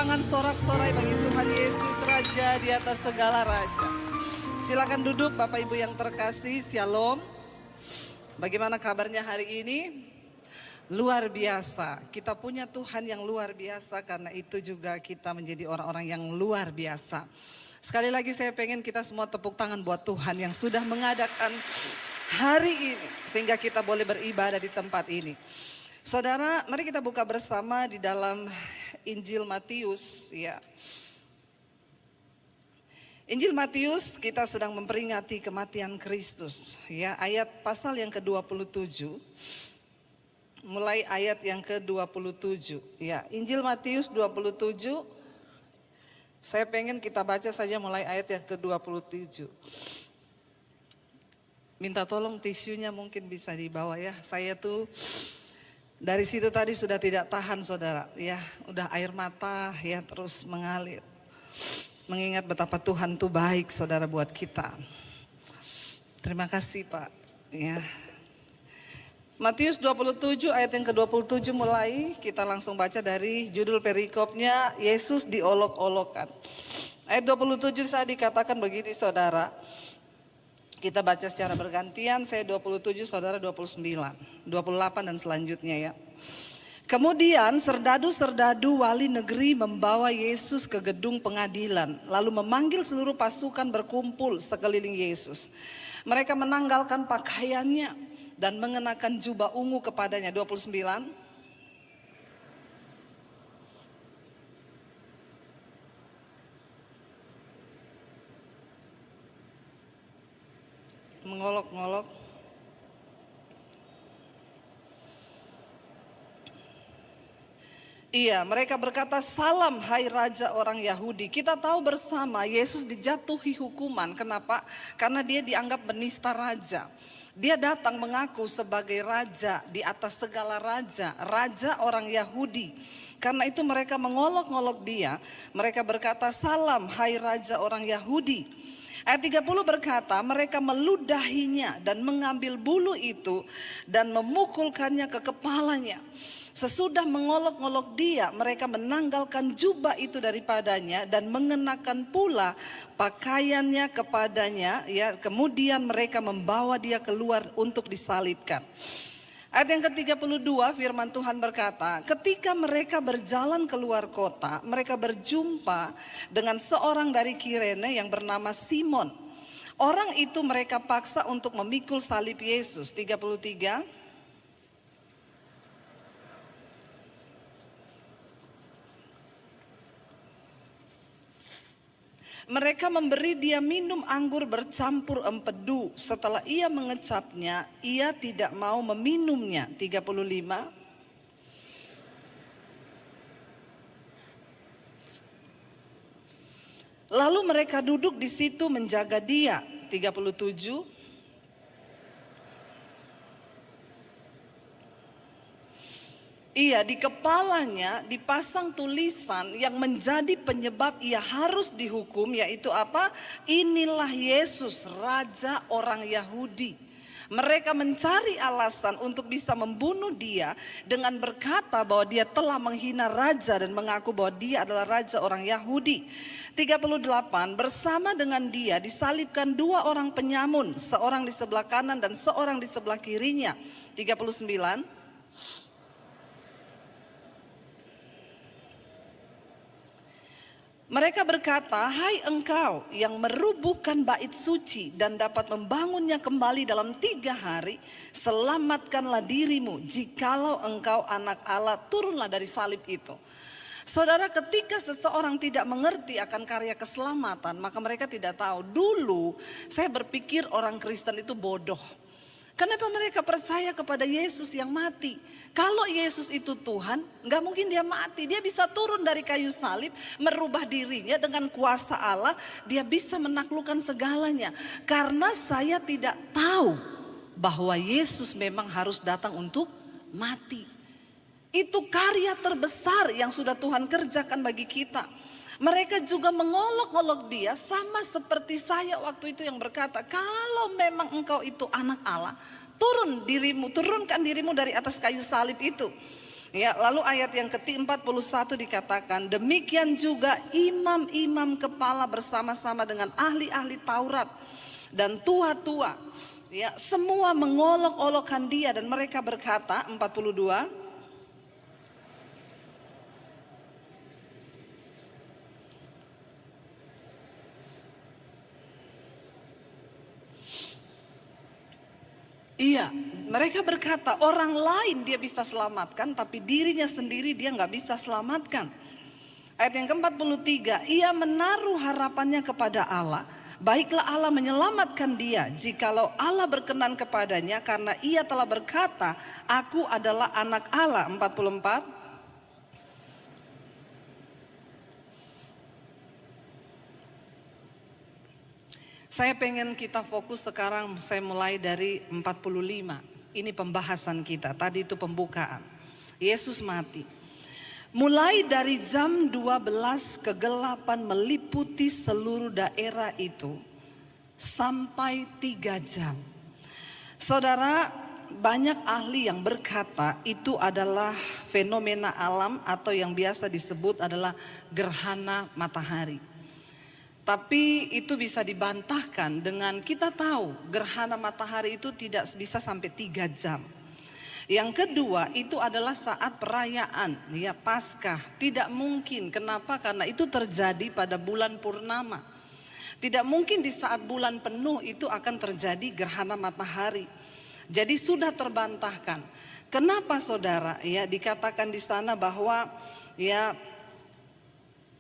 tangan sorak-sorai bagi Tuhan Yesus, Raja di atas segala raja. Silakan duduk Bapak Ibu yang terkasih, Shalom. Bagaimana kabarnya hari ini? Luar biasa, kita punya Tuhan yang luar biasa, karena itu juga kita menjadi orang-orang yang luar biasa. Sekali lagi saya pengen kita semua tepuk tangan buat Tuhan yang sudah mengadakan hari ini, sehingga kita boleh beribadah di tempat ini. Saudara, mari kita buka bersama di dalam Injil Matius, ya. Injil Matius, kita sedang memperingati kematian Kristus, ya. Ayat pasal yang ke-27. Mulai ayat yang ke-27, ya. Injil Matius 27. Saya pengen kita baca saja mulai ayat yang ke-27. Minta tolong tisunya mungkin bisa dibawa ya. Saya tuh dari situ tadi sudah tidak tahan saudara, ya, udah air mata ya terus mengalir. Mengingat betapa Tuhan tuh baik saudara buat kita. Terima kasih Pak, ya. Matius 27 ayat yang ke-27 mulai, kita langsung baca dari judul perikopnya, Yesus diolok-olokkan. Ayat 27 saya dikatakan begini saudara. Kita baca secara bergantian, saya 27, saudara 29, 28 dan selanjutnya ya. Kemudian serdadu-serdadu wali negeri membawa Yesus ke gedung pengadilan, lalu memanggil seluruh pasukan berkumpul sekeliling Yesus. Mereka menanggalkan pakaiannya dan mengenakan jubah ungu kepadanya. 29. Mengolok-ngolok. Iya, mereka berkata, "Salam hai Raja orang Yahudi." Kita tahu bersama Yesus dijatuhi hukuman. Kenapa? Karena dia dianggap penista raja. Dia datang mengaku sebagai raja di atas segala raja, raja orang Yahudi. Karena itu mereka mengolok-ngolok dia. Mereka berkata, "Salam hai Raja orang Yahudi." Ayat 30 berkata, mereka meludahinya dan mengambil bulu itu dan memukulkannya ke kepalanya. Sesudah mengolok-ngolok dia, mereka menanggalkan jubah itu daripadanya dan mengenakan pula pakaiannya kepadanya. Ya, kemudian mereka membawa dia keluar untuk disalibkan. Ayat yang ke-32 firman Tuhan berkata, ketika mereka berjalan keluar kota, mereka berjumpa dengan seorang dari Kirene yang bernama Simon. Orang itu mereka paksa untuk memikul salib Yesus. 33. Mereka memberi dia minum anggur bercampur empedu. Setelah ia mengecapnya, ia tidak mau meminumnya. 35. Lalu mereka duduk di situ menjaga dia. 37. Iya, di kepalanya dipasang tulisan yang menjadi penyebab ia harus dihukum, yaitu apa? Inilah Yesus, Raja orang Yahudi. Mereka mencari alasan untuk bisa membunuh dia dengan berkata bahwa dia telah menghina raja dan mengaku bahwa dia adalah raja orang Yahudi. 38, bersama dengan dia disalibkan dua orang penyamun, seorang di sebelah kanan dan seorang di sebelah kirinya. 39. Mereka berkata, "Hai engkau yang merubuhkan bait suci dan dapat membangunnya kembali dalam 3 hari, selamatkanlah dirimu. Jikalau engkau anak Allah, turunlah dari salib itu." Saudara, ketika seseorang tidak mengerti akan karya keselamatan, maka mereka tidak tahu. Dulu saya berpikir orang Kristen itu bodoh. Kenapa mereka percaya kepada Yesus yang mati? Kalau Yesus itu Tuhan, gak mungkin dia mati. Dia bisa turun dari kayu salib, merubah dirinya dengan kuasa Allah. Dia bisa menaklukkan segalanya. Karena saya tidak tahu bahwa Yesus memang harus datang untuk mati. Itu karya terbesar yang sudah Tuhan kerjakan bagi kita. Mereka juga mengolok-olok dia, sama seperti saya waktu itu yang berkata, kalau memang engkau itu anak Allah, turunkan dirimu dari atas kayu salib itu. Ya, lalu ayat yang ke-41 dikatakan, demikian juga imam-imam kepala bersama-sama dengan ahli-ahli Taurat dan tua-tua. Ya, semua mengolok-olokkan dia dan mereka berkata, 42, iya, mereka berkata orang lain dia bisa selamatkan, tapi dirinya sendiri dia nggak bisa selamatkan. Ayat yang ke-43, ia menaruh harapannya kepada Allah. Baiklah Allah menyelamatkan dia jikalau Allah berkenan kepadanya, karena ia telah berkata, aku adalah anak Allah. 44. Saya pengen kita fokus sekarang, saya mulai dari 45. Ini pembahasan kita, tadi itu pembukaan. Yesus mati. Mulai dari jam 12 kegelapan meliputi seluruh daerah itu sampai 3 jam. Saudara, banyak ahli yang berkata itu adalah fenomena alam atau yang biasa disebut adalah gerhana matahari. Tapi itu bisa dibantahkan dengan kita tahu gerhana matahari itu tidak bisa sampai 3 jam. Yang kedua itu adalah saat perayaan, ya Paskah. Tidak mungkin, kenapa? Karena itu terjadi pada bulan purnama. Tidak mungkin di saat bulan penuh itu akan terjadi gerhana matahari. Jadi sudah terbantahkan. Kenapa saudara? Ya dikatakan di sana bahwa ya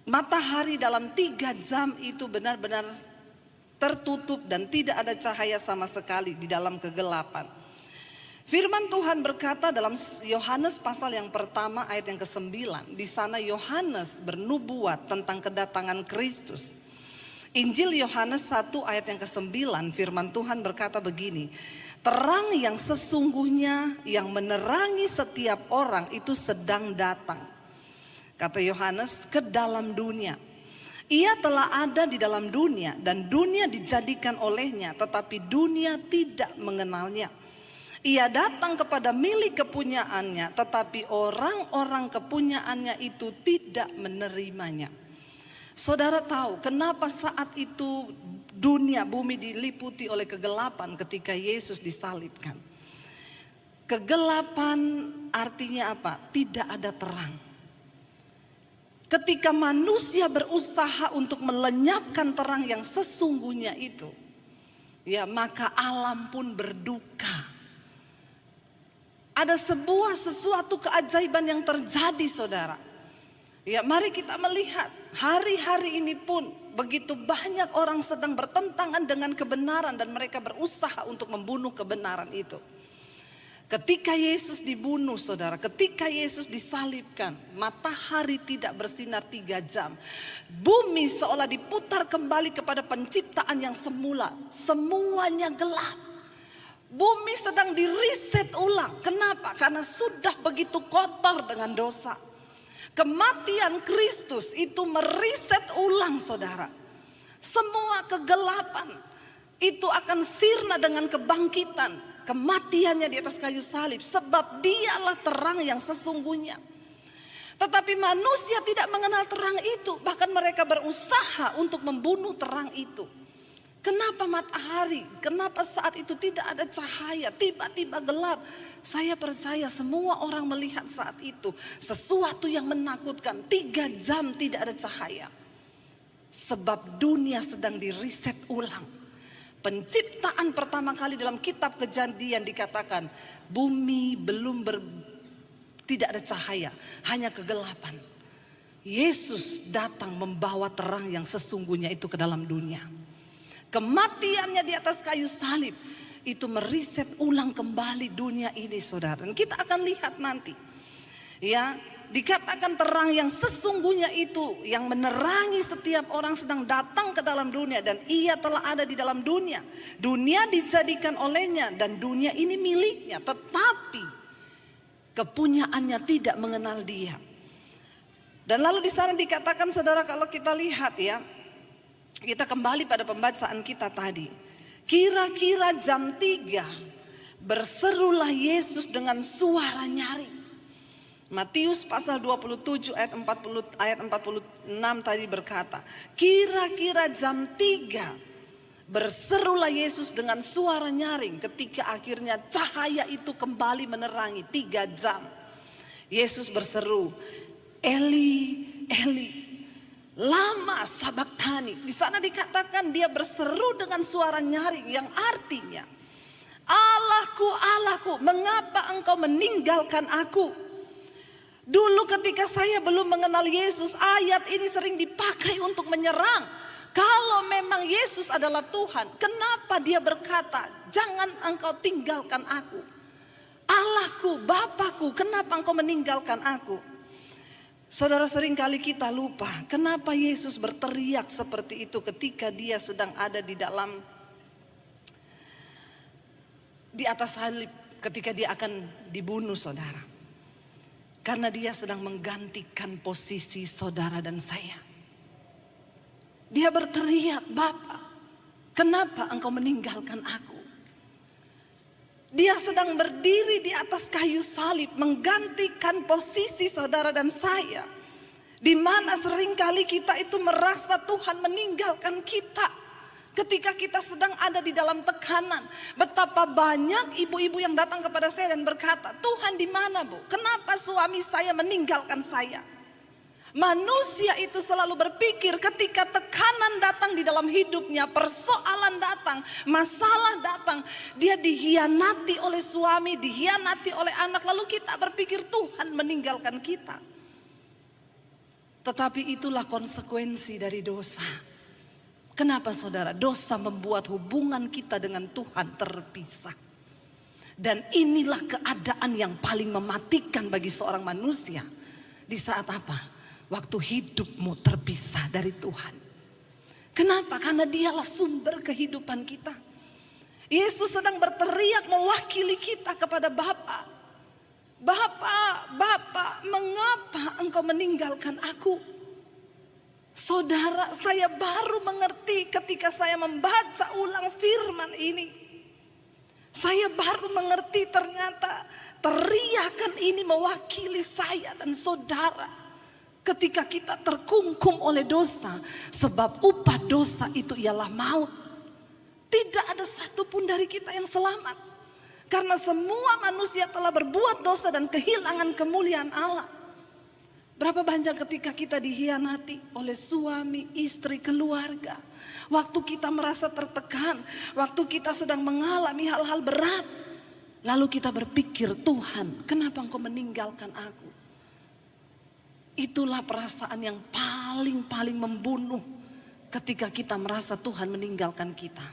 matahari dalam 3 jam itu benar-benar tertutup dan tidak ada cahaya sama sekali di dalam kegelapan. Firman Tuhan berkata dalam Yohanes pasal yang pertama ayat yang ke-9. Di sana Yohanes bernubuat tentang kedatangan Kristus. Injil Yohanes 1 ayat yang ke-9 firman Tuhan berkata begini. Terang yang sesungguhnya yang menerangi setiap orang itu sedang datang. Kata Yohanes, ke dalam dunia. Ia telah ada di dalam dunia dan dunia dijadikan olehnya, tetapi dunia tidak mengenalnya. Ia datang kepada milik kepunyaannya, tetapi orang-orang kepunyaannya itu tidak menerimanya. Saudara tahu kenapa saat itu dunia, bumi diliputi oleh kegelapan ketika Yesus disalibkan. Kegelapan artinya apa? Tidak ada terang. Ketika manusia berusaha untuk melenyapkan terang yang sesungguhnya itu, ya maka alam pun berduka. Ada sesuatu keajaiban yang terjadi saudara. Ya mari kita melihat hari-hari ini pun begitu banyak orang sedang bertentangan dengan kebenaran dan mereka berusaha untuk membunuh kebenaran itu. Ketika Yesus dibunuh saudara, ketika Yesus disalibkan, matahari tidak bersinar 3 jam. Bumi seolah diputar kembali kepada penciptaan yang semula, semuanya gelap. Bumi sedang diriset ulang. Kenapa? Karena sudah begitu kotor dengan dosa. Kematian Kristus itu meriset ulang saudara. Semua kegelapan itu akan sirna dengan kebangkitan. Kematiannya di atas kayu salib. Sebab dialah terang yang sesungguhnya. Tetapi manusia tidak mengenal terang itu. Bahkan mereka berusaha untuk membunuh terang itu. Kenapa matahari? Kenapa saat itu tidak ada cahaya? Tiba-tiba gelap. Saya percaya semua orang melihat saat itu sesuatu yang menakutkan. 3 jam tidak ada cahaya. Sebab dunia sedang diriset ulang. Penciptaan pertama kali dalam kitab Kejadian dikatakan bumi tidak ada cahaya, hanya kegelapan. Yesus datang membawa terang yang sesungguhnya itu ke dalam dunia. Kematiannya di atas kayu salib itu meriset ulang kembali dunia ini saudara. Dan kita akan lihat nanti. Ya, dikatakan terang yang sesungguhnya itu yang menerangi setiap orang sedang datang ke dalam dunia dan ia telah ada di dalam dunia. Dunia dijadikan olehnya dan dunia ini miliknya, tetapi kepunyaannya tidak mengenal dia. Dan lalu di sana dikatakan saudara, kalau kita lihat ya, kita kembali pada pembacaan kita tadi. Kira-kira jam 3 berserulah Yesus dengan suara nyaring. Matius pasal 27 ayat 46 tadi berkata, kira-kira jam 3 berserulah Yesus dengan suara nyaring ketika akhirnya cahaya itu kembali menerangi 3 jam. Yesus berseru, Eli, Eli, lama sabachthani. Di sana dikatakan dia berseru dengan suara nyaring yang artinya, Allahku, Allahku, mengapa engkau meninggalkan aku? Dulu ketika saya belum mengenal Yesus, ayat ini sering dipakai untuk menyerang. Kalau memang Yesus adalah Tuhan, kenapa dia berkata, jangan engkau tinggalkan aku? Allahku, Bapakku, kenapa engkau meninggalkan aku? Saudara, seringkali kita lupa kenapa Yesus berteriak seperti itu ketika dia sedang ada di atas salib, ketika dia akan dibunuh, saudara. Karena dia sedang menggantikan posisi saudara dan saya. Dia berteriak, Bapa, kenapa engkau meninggalkan aku? Dia sedang berdiri di atas kayu salib menggantikan posisi saudara dan saya. Di mana seringkali kita itu merasa Tuhan meninggalkan kita. Ketika kita sedang ada di dalam tekanan, betapa banyak ibu-ibu yang datang kepada saya dan berkata, Tuhan di mana, Bu? Kenapa suami saya meninggalkan saya? Manusia itu selalu berpikir ketika tekanan datang di dalam hidupnya, persoalan datang, masalah datang, dia dihianati oleh suami, dihianati oleh anak, lalu kita berpikir Tuhan meninggalkan kita. Tetapi itulah konsekuensi dari dosa. Kenapa, saudara? Dosa membuat hubungan kita dengan Tuhan terpisah. Dan inilah keadaan yang paling mematikan bagi seorang manusia. Di saat apa? Waktu hidupmu terpisah dari Tuhan. Kenapa? Karena dialah sumber kehidupan kita. Yesus sedang berteriak mewakili kita kepada Bapa. Bapa, Bapa, mengapa engkau meninggalkan aku? Saudara, saya baru mengerti ketika saya membaca ulang firman ini. Saya baru mengerti ternyata teriakan ini mewakili saya dan saudara. Ketika kita terkungkum oleh dosa, sebab upah dosa itu ialah maut. Tidak ada satupun dari kita yang selamat. Karena semua manusia telah berbuat dosa dan kehilangan kemuliaan Allah. Berapa banyak ketika kita dihianati oleh suami, istri, keluarga. Waktu kita merasa tertekan, waktu kita sedang mengalami hal-hal berat. Lalu kita berpikir, Tuhan, kenapa engkau meninggalkan aku? Itulah perasaan yang paling membunuh ketika kita merasa Tuhan meninggalkan kita.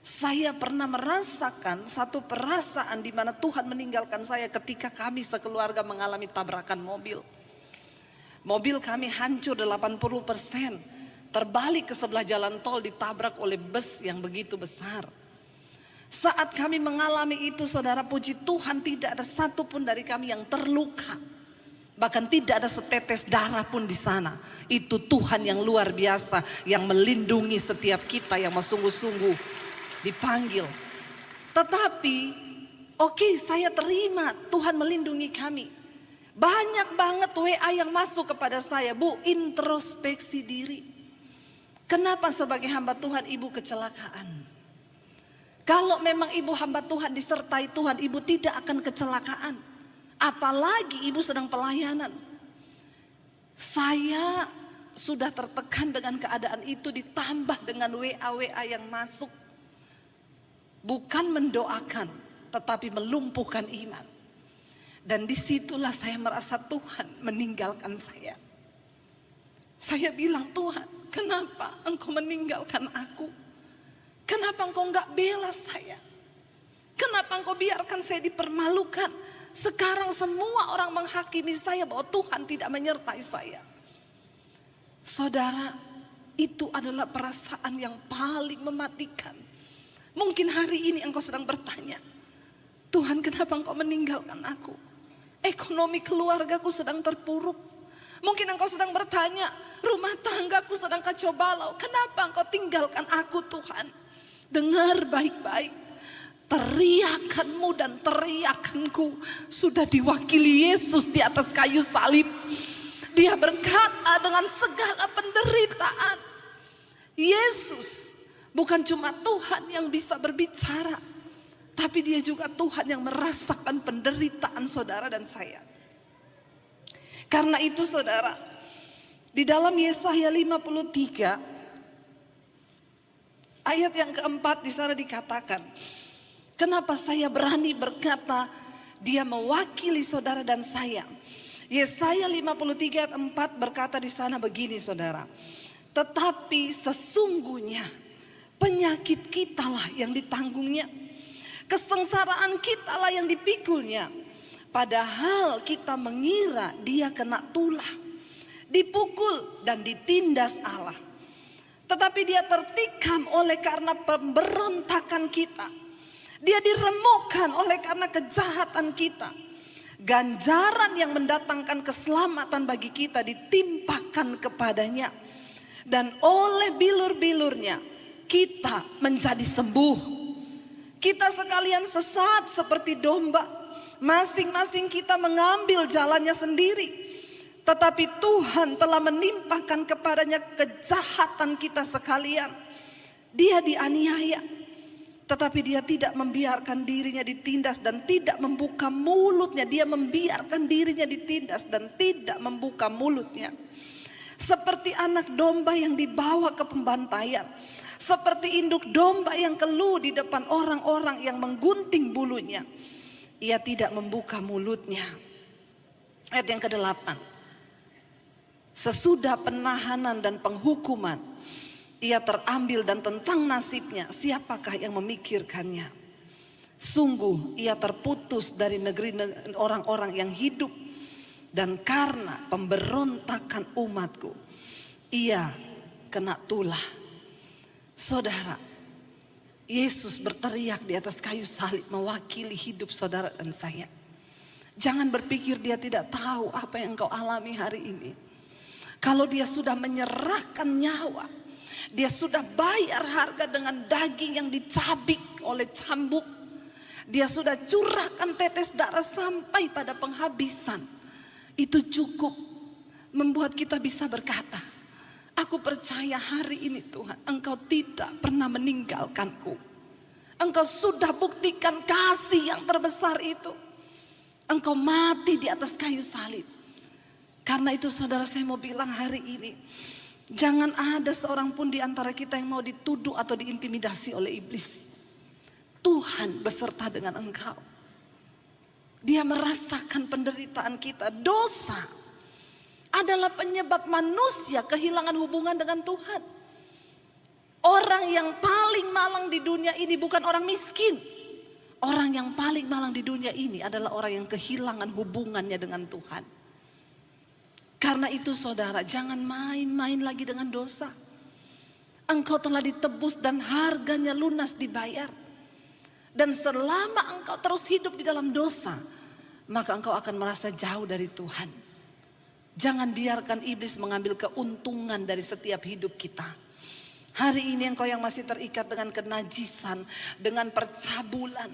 Saya pernah merasakan satu perasaan di mana Tuhan meninggalkan saya ketika kami sekeluarga mengalami tabrakan mobil. Mobil kami hancur 80%, terbalik ke sebelah jalan tol, ditabrak oleh bus yang begitu besar. Saat kami mengalami itu, saudara, puji Tuhan tidak ada satupun dari kami yang terluka. Bahkan tidak ada setetes darah pun di sana. Itu Tuhan yang luar biasa, yang melindungi setiap kita yang sungguh-sungguh dipanggil. Tetapi, oke, saya terima Tuhan melindungi kami. Banyak banget WA yang masuk kepada saya, Bu, introspeksi diri. Kenapa sebagai hamba Tuhan ibu kecelakaan? Kalau memang ibu hamba Tuhan disertai Tuhan, ibu tidak akan kecelakaan. Apalagi ibu sedang pelayanan. Saya sudah tertekan dengan keadaan itu, ditambah dengan WA yang masuk. Bukan mendoakan, tetapi melumpuhkan iman. Dan disitulah saya merasa Tuhan meninggalkan saya. Saya bilang, Tuhan, kenapa engkau meninggalkan aku? Kenapa engkau enggak bela saya? Kenapa engkau biarkan saya dipermalukan? Sekarang semua orang menghakimi saya bahwa Tuhan tidak menyertai saya. Saudara, itu adalah perasaan yang paling mematikan. Mungkin hari ini engkau sedang bertanya, Tuhan, kenapa engkau meninggalkan aku? Ekonomi keluargaku sedang terpuruk. Mungkin engkau sedang bertanya, rumah tanggaku sedang kacau balau. Kenapa engkau tinggalkan aku, Tuhan? Dengar baik-baik. teriakanmu dan teriakanku sudah diwakili Yesus di atas kayu salib. Dia berkata dengan segala penderitaan. Yesus bukan cuma Tuhan yang bisa berbicara, tapi dia juga Tuhan yang merasakan penderitaan saudara dan saya. Karena itu saudara, di dalam Yesaya 53 ayat yang keempat di sana dikatakan, kenapa saya berani berkata dia mewakili saudara dan saya. Yesaya 53 ayat 4 berkata di sana begini saudara. Tetapi sesungguhnya penyakit kitalah yang ditanggungnya. Kesengsaraan kitalah yang dipikulnya. Padahal kita mengira dia kena tulah, dipukul dan ditindas Allah. Tetapi dia tertikam oleh karena pemberontakan kita. Dia diremukkan oleh karena kejahatan kita. Ganjaran yang mendatangkan keselamatan bagi kita ditimpakan kepadanya. Dan oleh bilur-bilurnya kita menjadi sembuh. Kita sekalian sesat seperti domba. Masing-masing kita mengambil jalannya sendiri. Tetapi Tuhan telah menimpakan kepadanya kejahatan kita sekalian. Dia dianiaya, tetapi dia tidak membiarkan dirinya ditindas dan tidak membuka mulutnya. Dia membiarkan dirinya ditindas dan tidak membuka mulutnya. Seperti anak domba yang dibawa ke pembantaian. Seperti induk domba yang keluh di depan orang-orang yang menggunting bulunya. Ia tidak membuka mulutnya. Ayat yang ke-8. Sesudah penahanan dan penghukuman, ia terambil dan tentang nasibnya siapakah yang memikirkannya. Sungguh ia terputus dari negeri orang-orang yang hidup. Dan karena pemberontakan umatku, ia kena tulah. Saudara, Yesus berteriak di atas kayu salib mewakili hidup saudara dan saya. Jangan berpikir dia tidak tahu apa yang engkau alami hari ini. Kalau dia sudah menyerahkan nyawa, dia sudah bayar harga dengan daging yang dicabik oleh cambuk. Dia sudah curahkan tetes darah sampai pada penghabisan. Itu cukup membuat kita bisa berkata, aku percaya hari ini Tuhan, Engkau tidak pernah meninggalkanku. Engkau sudah buktikan kasih yang terbesar itu. Engkau mati di atas kayu salib. Karena itu saudara, saya mau bilang hari ini, jangan ada seorang pun di antara kita yang mau dituduh atau diintimidasi oleh iblis. Tuhan beserta dengan engkau. Dia merasakan penderitaan kita. Dosa adalah penyebab manusia kehilangan hubungan dengan Tuhan. Orang yang paling malang di dunia ini bukan orang miskin. Orang yang paling malang di dunia ini adalah orang yang kehilangan hubungannya dengan Tuhan. Karena itu saudara, jangan main-main lagi dengan dosa. Engkau telah ditebus dan harganya lunas dibayar. Dan selama engkau terus hidup di dalam dosa, maka engkau akan merasa jauh dari Tuhan. Jangan biarkan iblis mengambil keuntungan dari setiap hidup kita. Hari ini engkau yang masih terikat dengan kenajisan, dengan percabulan.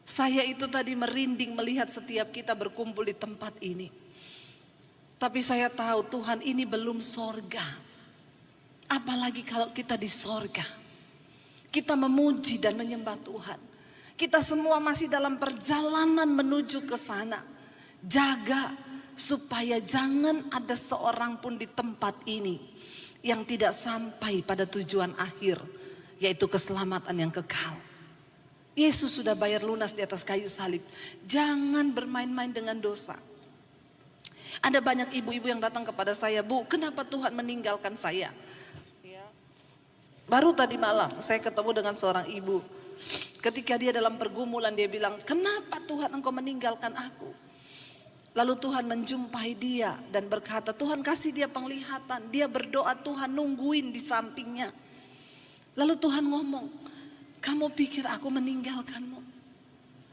Saya itu tadi merinding melihat setiap kita berkumpul di tempat ini. Tapi saya tahu Tuhan ini belum sorga. Apalagi kalau kita di sorga. Kita memuji dan menyembah Tuhan. Kita semua masih dalam perjalanan menuju ke sana. Jaga supaya jangan ada seorang pun di tempat ini yang tidak sampai pada tujuan akhir, yaitu keselamatan yang kekal. Yesus sudah bayar lunas di atas kayu salib. Jangan bermain-main dengan dosa. Ada banyak ibu-ibu yang datang kepada saya, Bu, kenapa Tuhan meninggalkan saya? Baru tadi malam saya ketemu dengan seorang ibu. Ketika dia dalam pergumulan, dia bilang, kenapa Tuhan engkau meninggalkan aku? Lalu Tuhan menjumpai dia dan berkata, Tuhan kasih dia penglihatan. Dia berdoa, Tuhan nungguin di sampingnya. Lalu Tuhan ngomong, kamu pikir aku meninggalkanmu?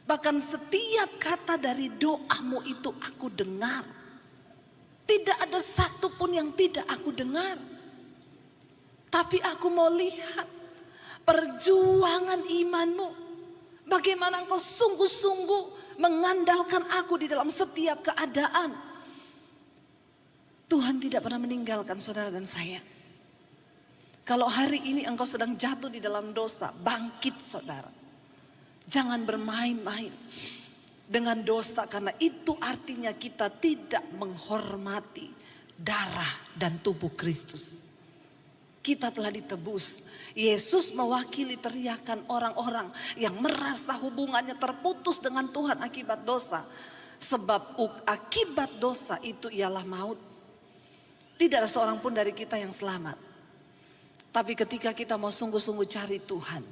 Bahkan setiap kata dari doamu itu aku dengar. Tidak ada satu pun yang tidak aku dengar. Tapi aku mau lihat perjuangan imanmu. Bagaimana engkau sungguh-sungguh mengandalkan aku di dalam setiap keadaan. Tuhan tidak pernah meninggalkan saudara dan saya. Kalau hari ini engkau sedang jatuh di dalam dosa, bangkit saudara. Jangan bermain-main dengan dosa, karena itu artinya kita tidak menghormati darah dan tubuh Kristus. Kita telah ditebus. Yesus mewakili teriakan orang-orang yang merasa hubungannya terputus dengan Tuhan akibat dosa. Sebab akibat dosa itu ialah maut. Tidak ada seorang pun dari kita yang selamat. Tapi ketika kita mau sungguh-sungguh cari Tuhan,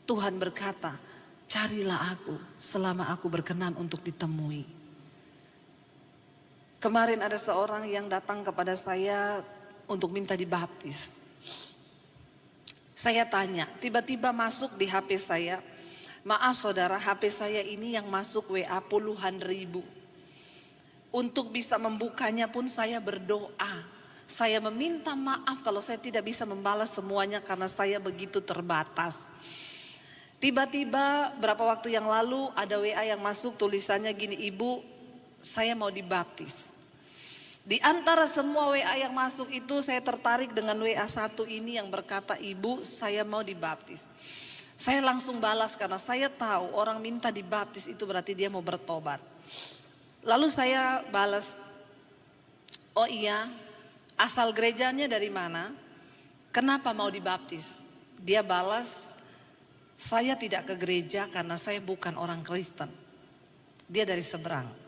Tuhan berkata, carilah aku selama aku berkenan untuk ditemui. Kemarin ada seorang yang datang kepada saya untuk minta dibaptis. Saya tanya, tiba-tiba masuk di HP saya. Maaf saudara, HP saya ini yang masuk WA puluhan ribu. Untuk bisa membukanya pun saya berdoa. Saya meminta maaf kalau saya tidak bisa membalas semuanya karena saya begitu terbatas. Tiba-tiba berapa waktu yang lalu ada WA yang masuk, tulisannya gini, Ibu, saya mau dibaptis. Di antara semua WA yang masuk itu saya tertarik dengan WA satu ini yang berkata, Ibu, saya mau dibaptis. Saya langsung balas karena saya tahu orang minta dibaptis itu berarti dia mau bertobat. Lalu saya balas, oh iya, asal gerejanya dari mana? Kenapa mau dibaptis? Dia balas, saya tidak ke gereja karena saya bukan orang Kristen. Dia dari seberang.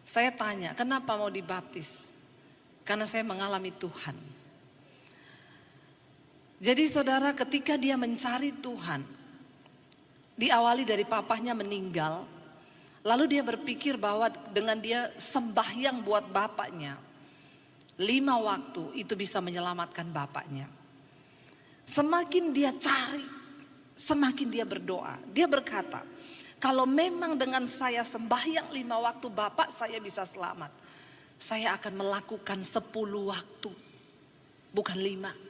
Saya tanya, kenapa mau dibaptis? Karena saya mengalami Tuhan. Jadi saudara, ketika dia mencari Tuhan, diawali dari papahnya meninggal, lalu dia berpikir bahwa dengan dia sembahyang buat bapaknya, 5 waktu itu bisa menyelamatkan bapaknya. Semakin dia cari, semakin dia berdoa. Dia berkata, kalau memang dengan saya sembahyang 5 waktu bapak saya bisa selamat, saya akan melakukan 10 waktu, bukan 5.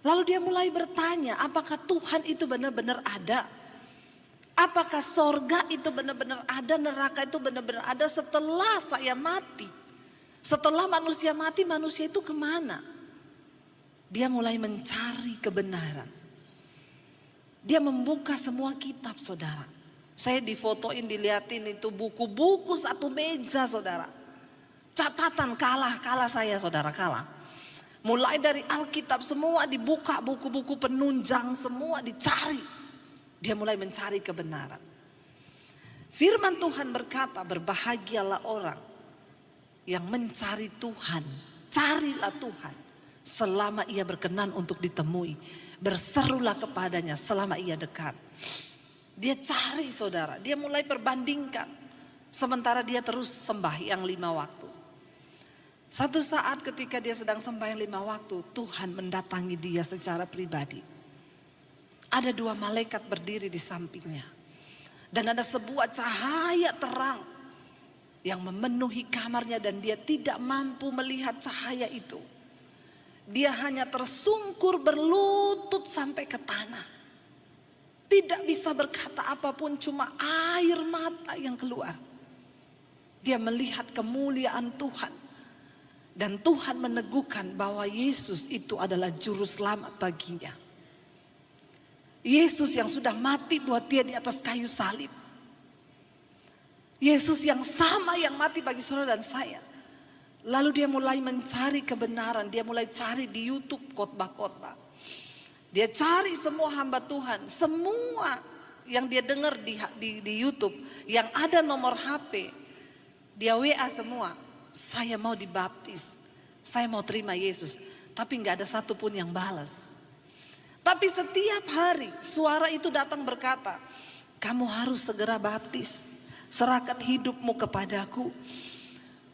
Lalu dia mulai bertanya, apakah Tuhan itu benar-benar ada? Apakah sorga itu benar-benar ada, neraka itu benar-benar ada setelah saya mati? Setelah manusia mati, manusia itu kemana? Dia mulai mencari kebenaran. Dia membuka semua kitab saudara. Saya difotoin, dilihatin itu buku-buku satu meja saudara. Catatan kalah saya saudara, kalah. Mulai dari Alkitab semua dibuka, buku-buku penunjang semua dicari. Dia mulai mencari kebenaran. Firman Tuhan berkata, berbahagialah orang yang mencari Tuhan. Carilah Tuhan selama ia berkenan untuk ditemui. Berserulah kepadanya selama ia dekat. Dia cari saudara, dia mulai perbandingkan. Sementara dia terus sembahyang 5 waktu. Satu saat ketika dia sedang sembahyang 5 waktu, Tuhan mendatangi dia secara pribadi. Ada 2 malaikat berdiri di sampingnya. Dan ada sebuah cahaya terang yang memenuhi kamarnya dan dia tidak mampu melihat cahaya itu. Dia hanya tersungkur berlutut sampai ke tanah. Tidak bisa berkata apapun, cuma air mata yang keluar. Dia melihat kemuliaan Tuhan. Dan Tuhan meneguhkan bahwa Yesus itu adalah juru selamat baginya. Yesus yang sudah mati buat dia di atas kayu salib. Yesus yang sama yang mati bagi saudara dan saya. Lalu dia mulai mencari kebenaran. Dia mulai cari di YouTube khotbah-khotbah. Dia cari semua hamba Tuhan. Semua yang dia dengar di YouTube. Yang ada nomor HP. Dia WA semua. Saya mau dibaptis. Saya mau terima Yesus. Tapi gak ada satupun yang balas. Tapi setiap hari suara itu datang berkata, kamu harus segera baptis. Serahkan hidupmu kepadaku.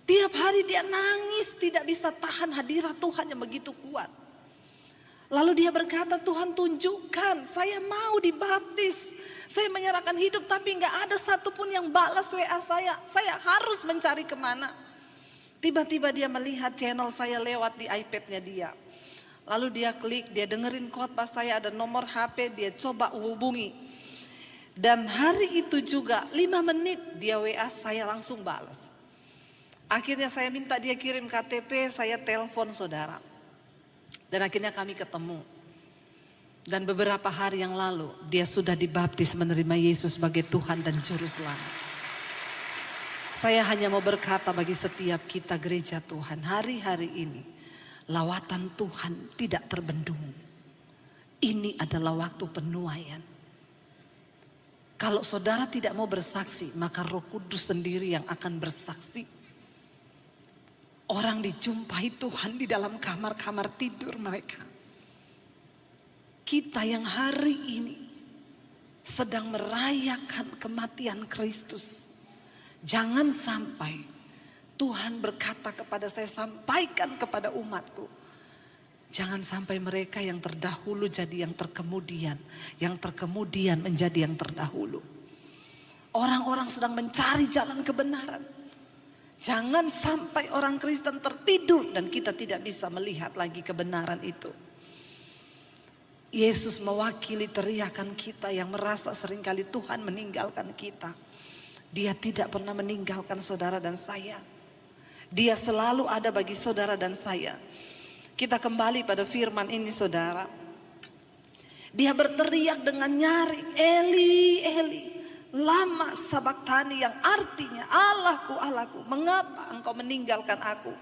Tiap hari dia nangis, tidak bisa tahan hadirat Tuhan yang begitu kuat. Lalu dia berkata, Tuhan tunjukkan, saya mau dibaptis. Saya menyerahkan hidup tapi gak ada satupun yang balas WA saya. Saya harus mencari kemana. Tiba-tiba dia melihat channel saya lewat di iPad-nya dia. Lalu dia klik, dia dengerin khotbah saya, ada nomor HP, dia coba hubungi. Dan hari itu juga 5 menit dia WA, saya langsung balas. Akhirnya saya minta dia kirim KTP, saya telepon saudara. Dan akhirnya kami ketemu. Dan beberapa hari yang lalu dia sudah dibaptis menerima Yesus sebagai Tuhan dan Juru Selamat. Saya hanya mau berkata bagi setiap kita gereja Tuhan, hari-hari ini lawatan Tuhan tidak terbendung. Ini adalah waktu penuaian. Kalau saudara tidak mau bersaksi, maka Roh Kudus sendiri yang akan bersaksi. Orang dijumpai Tuhan di dalam kamar-kamar tidur mereka. Kita yang hari ini sedang merayakan kematian Kristus. Jangan sampai Tuhan berkata kepada saya, sampaikan kepada umatku. Jangan sampai mereka yang terdahulu jadi yang terkemudian. Yang terkemudian menjadi yang terdahulu. Orang-orang sedang mencari jalan kebenaran. Jangan sampai orang Kristen tertidur dan kita tidak bisa melihat lagi kebenaran itu. Yesus mewakili teriakan kita yang merasa seringkali Tuhan meninggalkan kita. Dia tidak pernah meninggalkan saudara dan saya. Dia selalu ada bagi saudara dan saya. Kita kembali pada firman ini saudara. Dia berteriak dengan nyaring, Eli, Eli. Lama sabaktani, yang artinya Allahku, Allahku, mengapa engkau meninggalkan aku?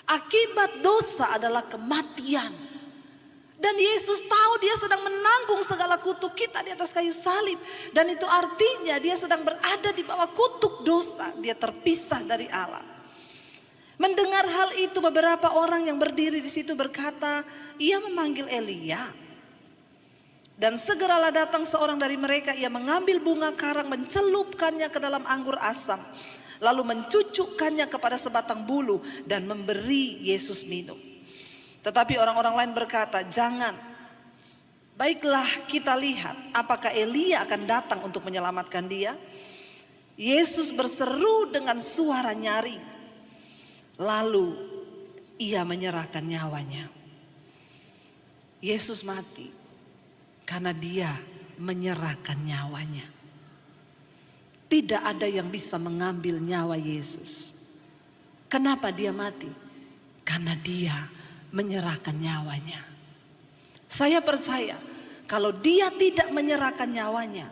Akibat dosa adalah kematian. Dan Yesus tahu dia sedang menanggung segala kutuk kita di atas kayu salib. Dan itu artinya dia sedang berada di bawah kutuk dosa. Dia terpisah dari Allah. Mendengar hal itu beberapa orang yang berdiri di situ berkata, ia memanggil Elia. Dan segeralah datang seorang dari mereka, ia mengambil bunga karang, mencelupkannya ke dalam anggur asam. Lalu mencucukkannya kepada sebatang bulu dan memberi Yesus minum. Tetapi orang-orang lain berkata, jangan. Baiklah kita lihat apakah Elia akan datang untuk menyelamatkan dia. Yesus berseru dengan suara nyaring. Lalu ia menyerahkan nyawanya. Yesus mati. Karena dia menyerahkan nyawanya. Tidak ada yang bisa mengambil nyawa Yesus. Kenapa dia mati? Karena dia menyerahkan nyawanya. Saya percaya kalau dia tidak menyerahkan nyawanya,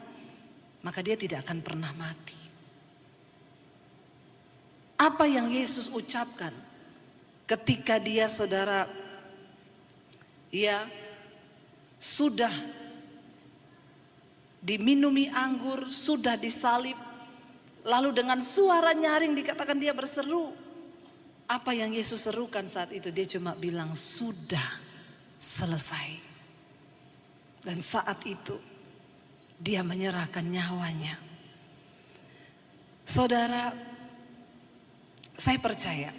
maka dia tidak akan pernah mati. Apa yang Yesus ucapkan ketika dia saudara, ya sudah diminumi anggur, sudah disalib. Lalu dengan suara nyaring dikatakan dia berseru. Apa yang Yesus serukan saat itu? Dia cuma bilang sudah selesai. Dan saat itu dia menyerahkan nyawanya. Saudara, saya percaya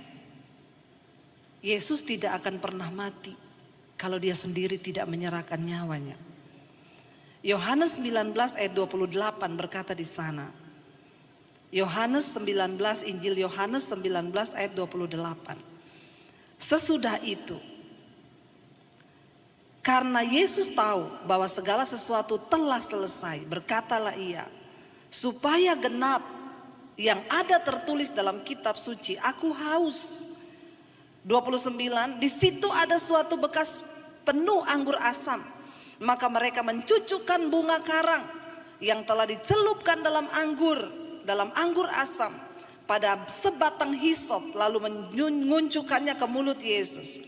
Yesus tidak akan pernah mati kalau dia sendiri tidak menyerahkan nyawanya. Yohanes 19 ayat 28 berkata di sana. Yohanes 19, Injil Yohanes 19 ayat 28. Sesudah itu, karena Yesus tahu bahwa segala sesuatu telah selesai, berkatalah ia, supaya genap yang ada tertulis dalam kitab suci, aku haus. 29, di situ ada suatu bekas penuh anggur asam. Maka mereka mencucukkan bunga karang yang telah dicelupkan dalam anggur asam pada sebatang hisop, lalu menguncukannya ke mulut Yesus.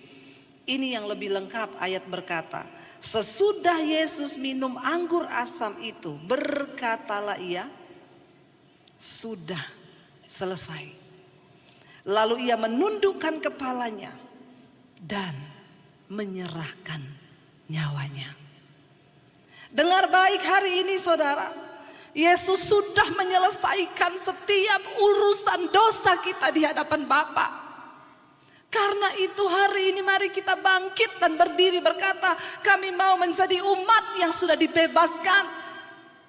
Ini yang lebih lengkap, ayat berkata, sesudah Yesus minum anggur asam itu, berkatalah ia, sudah selesai. Lalu ia menundukkan kepalanya dan menyerahkan nyawanya. Dengar baik hari ini saudara, Yesus sudah menyelesaikan setiap urusan dosa kita di hadapan Bapa. Karena itu hari ini mari kita bangkit dan berdiri berkata, kami mau menjadi umat yang sudah dibebaskan.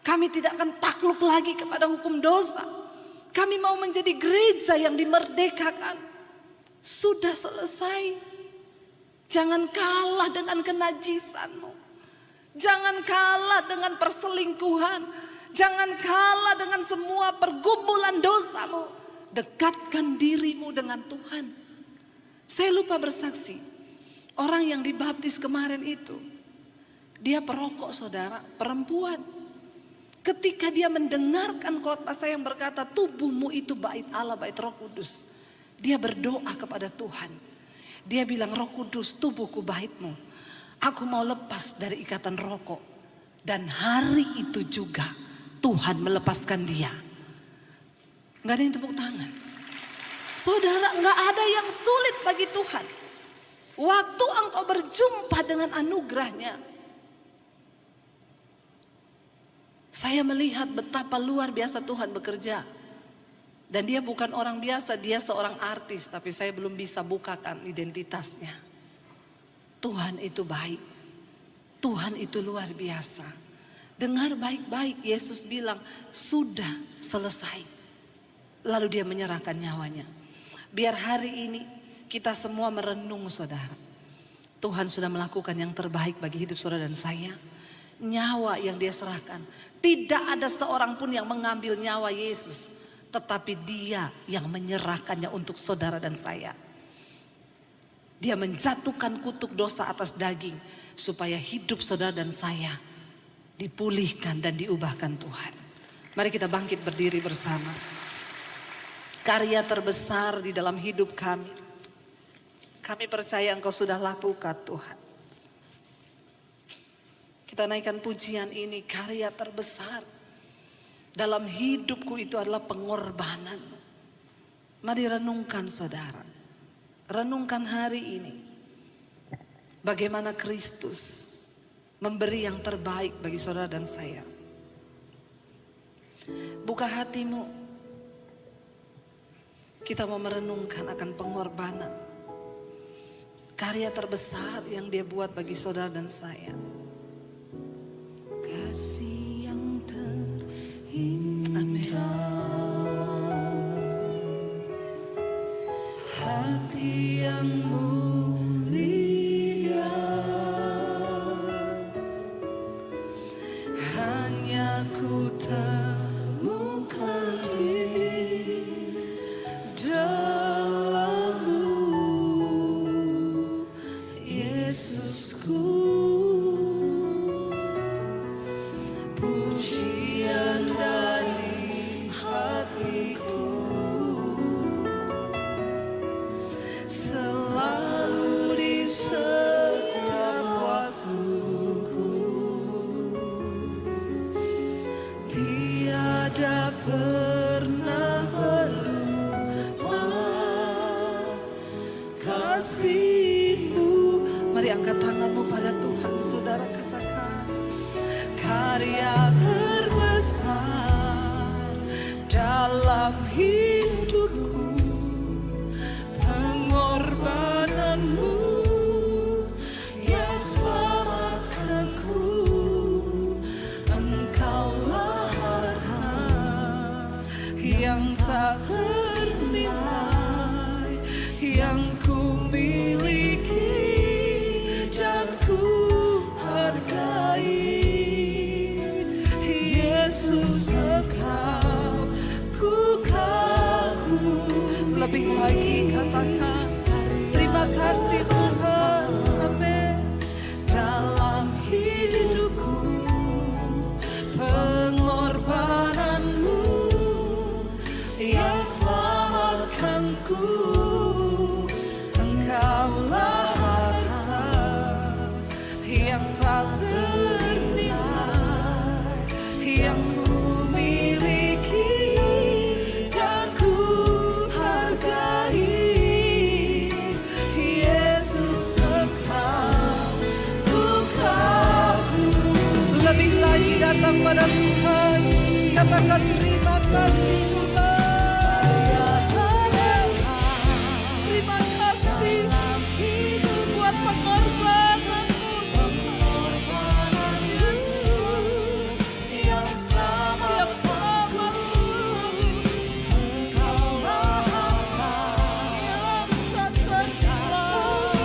Kami tidak akan takluk lagi kepada hukum dosa. Kami mau menjadi gereja yang dimerdekakan. Sudah selesai. Jangan kalah dengan kenajisanmu. Jangan kalah dengan perselingkuhan. Jangan kalah dengan semua pergumulan dosamu. Dekatkan dirimu dengan Tuhan. Saya lupa bersaksi. Orang yang dibaptis kemarin itu, dia perokok saudara, perempuan. Ketika dia mendengarkan khotbah saya yang berkata tubuhmu itu bait Allah, bait Roh Kudus. Dia berdoa kepada Tuhan. Dia bilang, Roh Kudus, tubuhku baitmu. Aku mau lepas dari ikatan rokok. Dan hari itu juga Tuhan melepaskan dia. Gak ada yang tepuk tangan. Saudara, gak ada yang sulit bagi Tuhan. Waktu engkau berjumpa dengan anugerahnya, saya melihat betapa luar biasa Tuhan bekerja. Dan dia bukan orang biasa, dia seorang artis. Tapi saya belum bisa bukakan identitasnya. Tuhan itu baik. Tuhan itu luar biasa. Dengar baik-baik, Yesus bilang sudah selesai. Lalu dia menyerahkan nyawanya. Biar hari ini kita semua merenung saudara. Tuhan sudah melakukan yang terbaik bagi hidup saudara dan saya. Nyawa yang dia serahkan. Tidak ada seorang pun yang mengambil nyawa Yesus. Tetapi dia yang menyerahkannya untuk saudara dan saya. Dia menjatuhkan kutuk dosa atas daging. Supaya hidup saudara dan saya dipulihkan dan diubahkan Tuhan. Mari kita bangkit berdiri bersama. Karya terbesar di dalam hidup kami. Kami percaya Engkau sudah lakukan Tuhan. Kita naikkan pujian ini, karya terbesar dalam hidupku itu adalah pengorbanan. Mari renungkan saudara. Renungkan hari ini. Bagaimana Kristus memberi yang terbaik bagi saudara dan saya. Buka hatimu. Kita mau merenungkan akan pengorbanan. Karya terbesar yang dia buat bagi saudara dan saya. Kasih yang terindah. Amin. Hati yang mulia. Hanya ku temukan di dalam-Mu, Yesusku. Pujian dari hatiku selalu di setiap waktuku. Tiada pernah berubah kasih-Mu. Mari angkat tanganmu pada Tuhan, saudara, katakan. Karya terbesar dalam hidupku, pengorbanan-Mu yang selamatkanku. Engkaulah harta yang tak ternilai yang ku miliki dan ku hargai. Yesus, Engkau ku kagum. Lebih lagi katakan terima kasih Tuhan. Amin. Dalam hidupku pengorbanan-Mu yang selamatkanku. Engkaulah harta yang tak ternilai yang ku miliki dan ku hargai. Yesus, Engkau ku kagum. Lebih lagi datang pada Tuhan, katakan terima kasih Tuhan. Terima kasih buat pengorbanan-Mu. Yang selamat. Engkaulah harta yang tak ternilai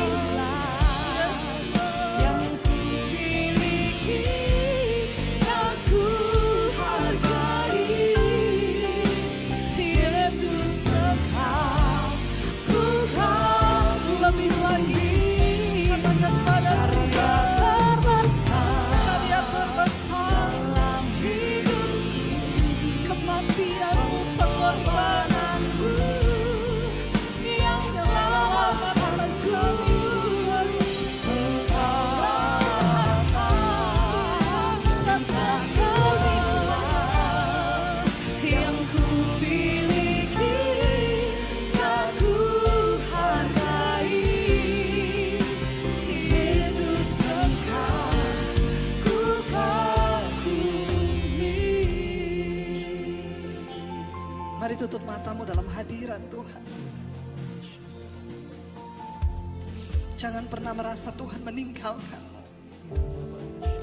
yang ku miliki dan ku hargai. sukacitamu dalam hadirat Tuhan. Jangan pernah merasa Tuhan meninggalkanmu.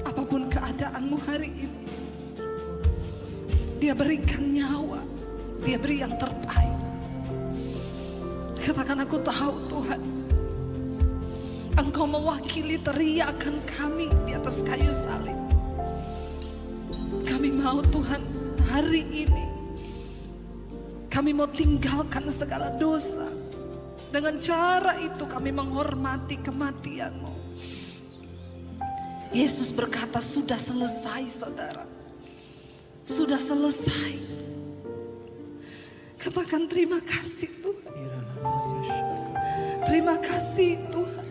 Apapun keadaanmu hari ini, Dia berikan nyawa, Dia beri yang terbaik. Katakan, aku tahu Tuhan, Engkau mewakili teriakan kami di atas kayu salib. Kami mau Tuhan hari ini, kami mau tinggalkan segala dosa. Dengan cara itu kami menghormati kematian-Mu. Yesus berkata, sudah selesai saudara. Sudah selesai. Katakan terima kasih Tuhan. Terima kasih Tuhan.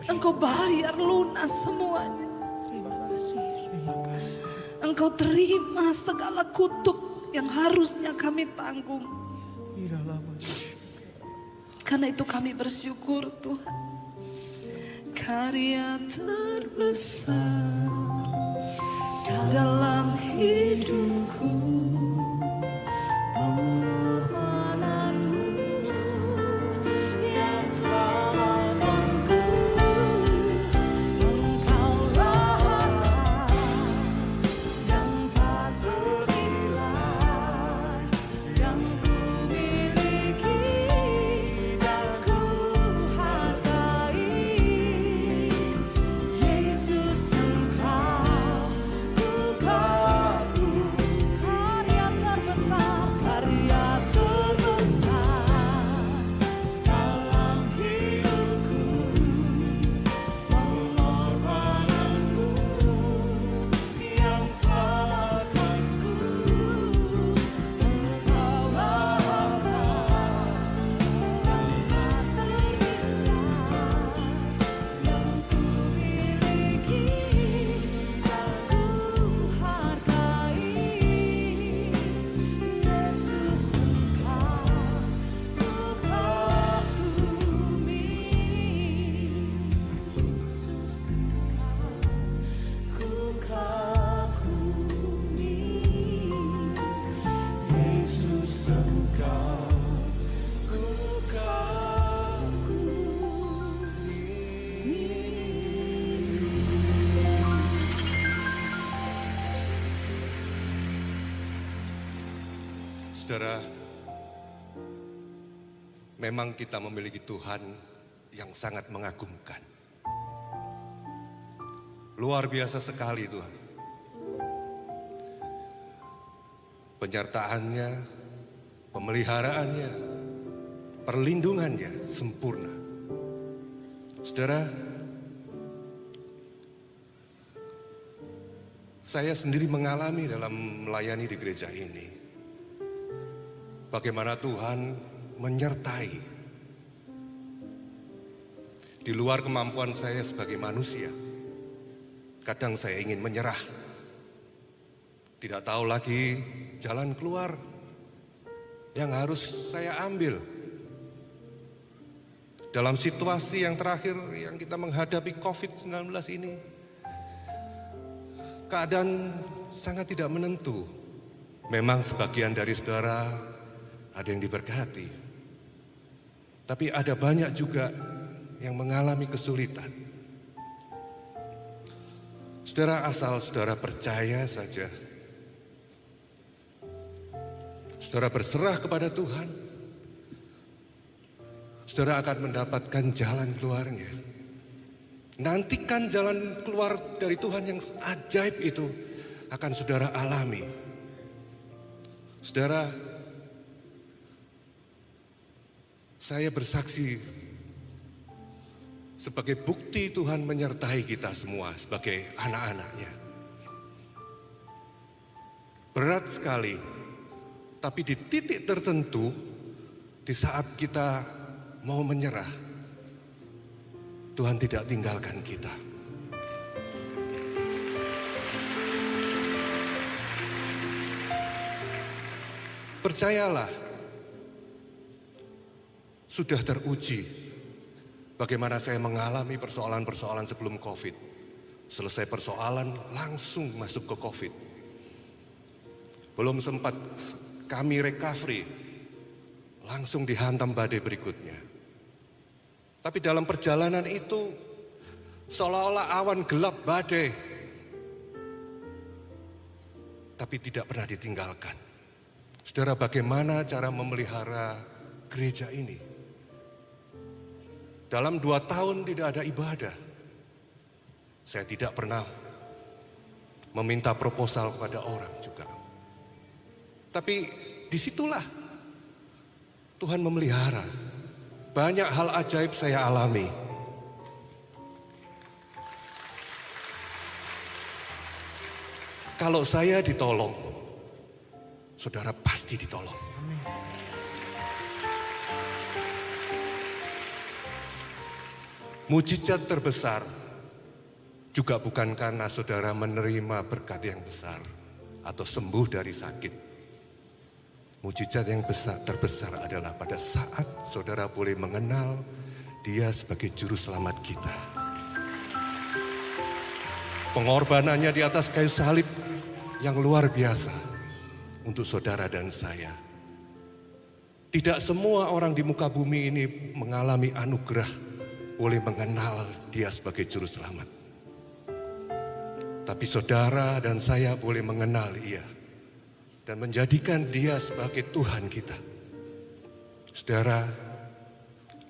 Engkau bayar lunas semuanya. Engkau terima segala kutuk yang harusnya kami tanggung. Karena itu kami bersyukur Tuhan. Karya terbesar dalam hidupku, pengorbananmu yang selamatkanku. Engkaulah harta yang tak bernilai yang ku miliki dan ku hargai. Yesus, Engkau ku kagum. Karya terbesar dalam hidupku, pengorbananmu yang selamatkanku. Engkaulah harta yang tak bernilai yang ku miliki dan ku hargai. Yesus, Engkau ku kagumi. Yesus, Engkau ku kagumi. Yesus, Engkau ku Saudara, memang kita memiliki Tuhan yang sangat mengagumkan. Luar biasa sekali Tuhan. Penyertaannya, pemeliharaannya, perlindungannya sempurna. Saudara, saya sendiri mengalami dalam melayani di gereja ini, bagaimana Tuhan menyertai di luar kemampuan saya sebagai manusia. Kadang saya ingin menyerah, tidak tahu lagi jalan keluar yang harus saya ambil. Dalam situasi yang terakhir yang kita menghadapi COVID-19 ini, keadaan sangat tidak menentu. Memang sebagian dari saudara ada yang diberkati, tapi ada banyak juga yang mengalami kesulitan. Saudara, asal saudara percaya saja, saudara berserah kepada Tuhan, saudara akan mendapatkan jalan keluarnya. Nantikan jalan keluar dari Tuhan yang ajaib itu akan saudara alami. Saudara, saya bersaksi sebagai bukti Tuhan menyertai kita semua sebagai anak-anaknya. Berat sekali, tapi di titik tertentu, di saat kita mau menyerah, Tuhan tidak tinggalkan kita. Percayalah, sudah teruji bagaimana saya mengalami persoalan-persoalan sebelum COVID. Selesai persoalan langsung masuk ke COVID. Belum sempat kami recovery, langsung dihantam badai berikutnya. Tapi dalam perjalanan itu seolah-olah awan gelap badai, tapi tidak pernah ditinggalkan. Saudara, bagaimana cara memelihara gereja ini? Dalam 2 tahun tidak ada ibadah. Saya tidak pernah meminta proposal kepada orang juga. Tapi disitulah Tuhan memelihara. Banyak hal ajaib saya alami. Kalau saya ditolong, saudara pasti ditolong. Mujizat terbesar juga bukan karena saudara menerima berkat yang besar atau sembuh dari sakit. Mujizat yang terbesar adalah pada saat saudara boleh mengenal Dia sebagai juru selamat kita. Pengorbanannya di atas kayu salib yang luar biasa untuk saudara dan saya. Tidak semua orang di muka bumi ini mengalami anugerah boleh mengenal Dia sebagai juru selamat. Tapi saudara dan saya boleh mengenal Dia dan menjadikan Dia sebagai Tuhan kita. Saudara,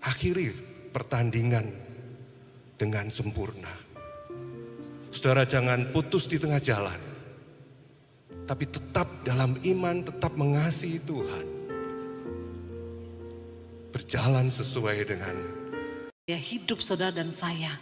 akhiri pertandingan dengan sempurna. Saudara, jangan putus di tengah jalan, tapi tetap dalam iman, tetap mengasihi Tuhan. Berjalan sesuai dengan Ya, hidup saudara dan saya